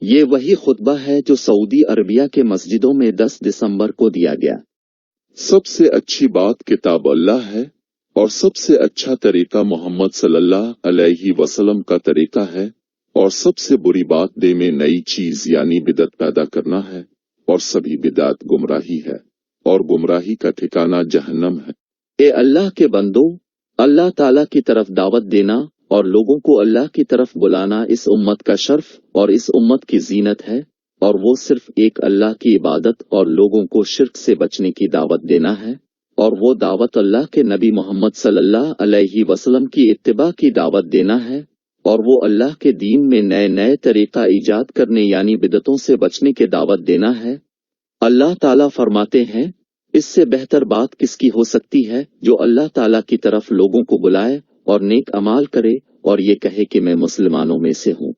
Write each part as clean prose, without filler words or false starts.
یہ وہی خطبہ ہے جو سعودی عربیہ کے مسجدوں میں 10 دسمبر کو دیا گیا۔ سب سے اچھی بات کتاب اللہ ہے اور سب سے اچھا طریقہ محمد صلی اللہ علیہ وسلم کا طریقہ ہے، اور سب سے بری بات دے میں نئی چیز یعنی بدعت پیدا کرنا ہے، اور سبھی بدعت گمراہی ہے، اور گمراہی کا ٹھکانہ جہنم ہے۔ اے اللہ کے بندو، اللہ تعالیٰ کی طرف دعوت دینا اور لوگوں کو اللہ کی طرف بلانا اس امت کا شرف اور اس امت کی زینت ہے، اور وہ صرف ایک اللہ کی عبادت اور لوگوں کو شرک سے بچنے کی دعوت دینا ہے، اور وہ دعوت اللہ کے نبی محمد صلی اللہ علیہ وسلم کی اتباع کی دعوت دینا ہے، اور وہ اللہ کے دین میں نئے نئے طریقہ ایجاد کرنے یعنی بدعتوں سے بچنے کی دعوت دینا ہے۔ اللہ تعالیٰ فرماتے ہیں، اس سے بہتر بات کس کی ہو سکتی ہے جو اللہ تعالیٰ کی طرف لوگوں کو بلائے اور نیک اعمال کرے اور یہ کہے کہ میں مسلمانوں میں سے ہوں۔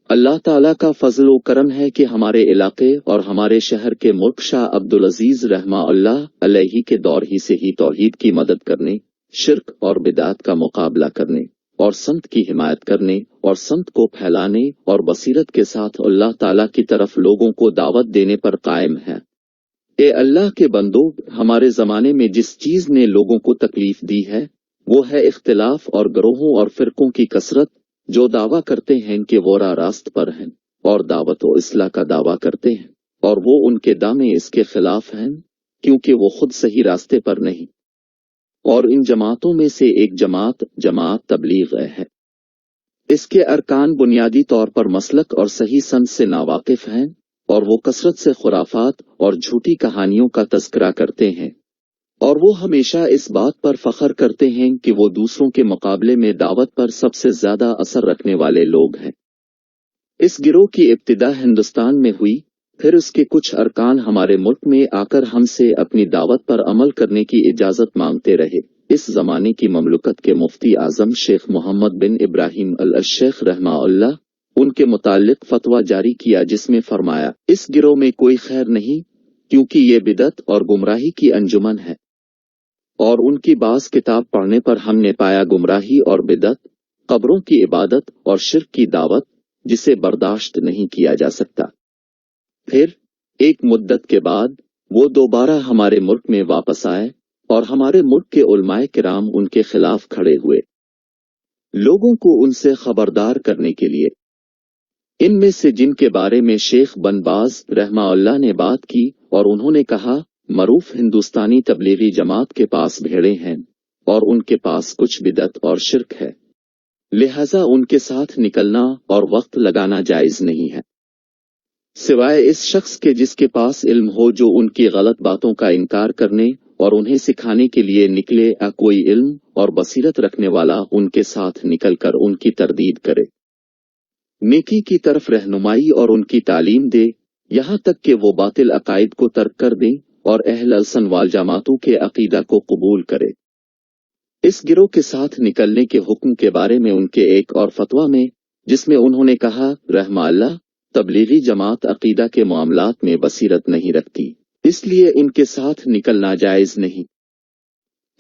اللہ تعالیٰ کا فضل و کرم ہے کہ ہمارے علاقے اور ہمارے شہر کے ملک شاہ عبدالعزیز رحمہ اللہ علیہ کے دور ہی سے ہی توحید کی مدد کرنے، شرک اور بدعت کا مقابلہ کرنے اور سمت کی حمایت کرنے اور سمت کو پھیلانے اور بصیرت کے ساتھ اللہ تعالیٰ کی طرف لوگوں کو دعوت دینے پر قائم ہے۔ اے اللہ کے بندو، ہمارے زمانے میں جس چیز نے لوگوں کو تکلیف دی ہے وہ ہے اختلاف اور گروہوں اور فرقوں کی کثرت، جو دعویٰ کرتے ہیں کہ وہ راہ راست پر ہیں اور دعوت و اصلاح کا دعویٰ کرتے ہیں، اور وہ ان کے دامے اس کے خلاف ہیں کیونکہ وہ خود صحیح راستے پر نہیں۔ اور ان جماعتوں میں سے ایک جماعت تبلیغ ہے۔ اس کے ارکان بنیادی طور پر مسلک اور صحیح سند سے ناواقف ہیں، اور وہ کثرت سے خرافات اور جھوٹی کہانیوں کا تذکرہ کرتے ہیں، اور وہ ہمیشہ اس بات پر فخر کرتے ہیں کہ وہ دوسروں کے مقابلے میں دعوت پر سب سے زیادہ اثر رکھنے والے لوگ ہیں۔ اس گروہ کی ابتدا ہندوستان میں ہوئی، پھر اس کے کچھ ارکان ہمارے ملک میں آ کر ہم سے اپنی دعوت پر عمل کرنے کی اجازت مانگتے رہے۔ اس زمانے کی مملکت کے مفتی اعظم شیخ محمد بن ابراہیم الشیخ رحمہ اللہ ان کے متعلق فتویٰ جاری کیا جس میں فرمایا، اس گروہ میں کوئی خیر نہیں کیونکہ یہ بدعت اور گمراہی کی انجمن ہے، اور ان کی بعض کتاب پڑھنے پر ہم نے پایا گمراہی اور بدعت، قبروں کی عبادت اور شرک کی دعوت جسے برداشت نہیں کیا جا سکتا۔ پھر ایک مدت کے بعد وہ دوبارہ ہمارے ملک میں واپس آئے اور ہمارے ملک کے علماء کرام ان کے خلاف کھڑے ہوئے، لوگوں کو ان سے خبردار کرنے کے لیے۔ ان میں سے جن کے بارے میں شیخ بن باز رحمہ اللہ نے بات کی اور انہوں نے کہا، معروف ہندوستانی تبلیغی جماعت کے پاس بھیڑیں ہیں اور ان کے پاس کچھ بدعت اور شرک ہے، لہذا ان کے ساتھ نکلنا اور وقت لگانا جائز نہیں ہے، سوائے اس شخص کے جس کے پاس علم ہو جو ان کی غلط باتوں کا انکار کرنے اور انہیں سکھانے کے لیے نکلے، یا کوئی علم اور بصیرت رکھنے والا ان کے ساتھ نکل کر ان کی تردید کرے، نیکی کی طرف رہنمائی اور ان کی تعلیم دے، یہاں تک کہ وہ باطل عقائد کو ترک کر دیں اور اہل السنت والجماعتوں کے عقیدہ کو قبول کرے۔ اس گروہ کے ساتھ نکلنے کے حکم کے بارے میں ان کے ایک اور فتویٰ میں، جس میں انہوں نے کہا رحمہ اللہ، تبلیغی جماعت عقیدہ کے معاملات میں بصیرت نہیں رکھتی، اس لیے ان کے ساتھ نکلنا جائز نہیں،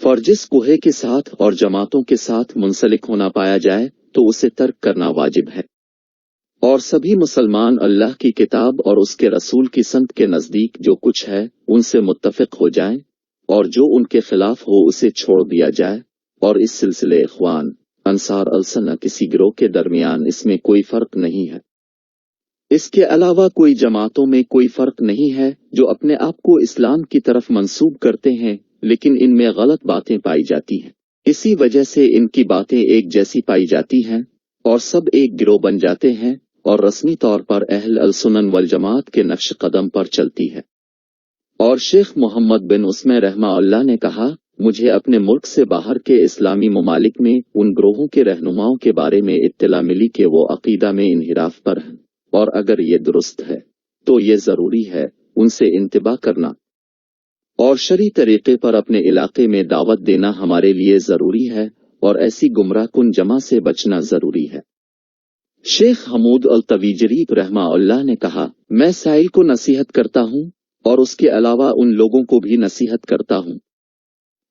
فرجس کوہے کے ساتھ اور جماعتوں کے ساتھ منسلک ہونا پایا جائے تو اسے ترک کرنا واجب ہے، اور سبھی مسلمان اللہ کی کتاب اور اس کے رسول کی سنت کے نزدیک جو کچھ ہے ان سے متفق ہو جائیں، اور جو ان کے خلاف ہو اسے چھوڑ دیا جائے، اور اس سلسلے اخوان، انصار السنہ کسی گروہ کے درمیان اس میں کوئی فرق نہیں ہے۔ اس کے علاوہ کوئی جماعتوں میں کوئی فرق نہیں ہے جو اپنے آپ کو اسلام کی طرف منسوب کرتے ہیں لیکن ان میں غلط باتیں پائی جاتی ہیں، اسی وجہ سے ان کی باتیں ایک جیسی پائی جاتی ہیں اور سب ایک گروہ بن جاتے ہیں اور رسمی طور پر اہل السنن والجماعت کے نقش قدم پر چلتی ہے۔ اور شیخ محمد بن عثمان رحمہ اللہ نے کہا، مجھے اپنے ملک سے باہر کے اسلامی ممالک میں ان گروہوں کے رہنماؤں کے بارے میں اطلاع ملی کہ وہ عقیدہ میں انحراف پر ہیں، اور اگر یہ درست ہے تو یہ ضروری ہے ان سے انتباہ کرنا، اور شرعی طریقے پر اپنے علاقے میں دعوت دینا ہمارے لیے ضروری ہے، اور ایسی گمراہ کن جمع سے بچنا ضروری ہے۔ شیخ حمود التویجری رحمہ اللہ نے کہا، میں سائل کو نصیحت کرتا ہوں اور اس کے علاوہ ان لوگوں کو بھی نصیحت کرتا ہوں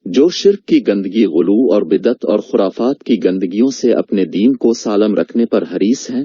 جو شرک کی گندگی، غلو اور بدعت اور خرافات کی گندگیوں سے اپنے دین کو سالم رکھنے پر حریص ہیں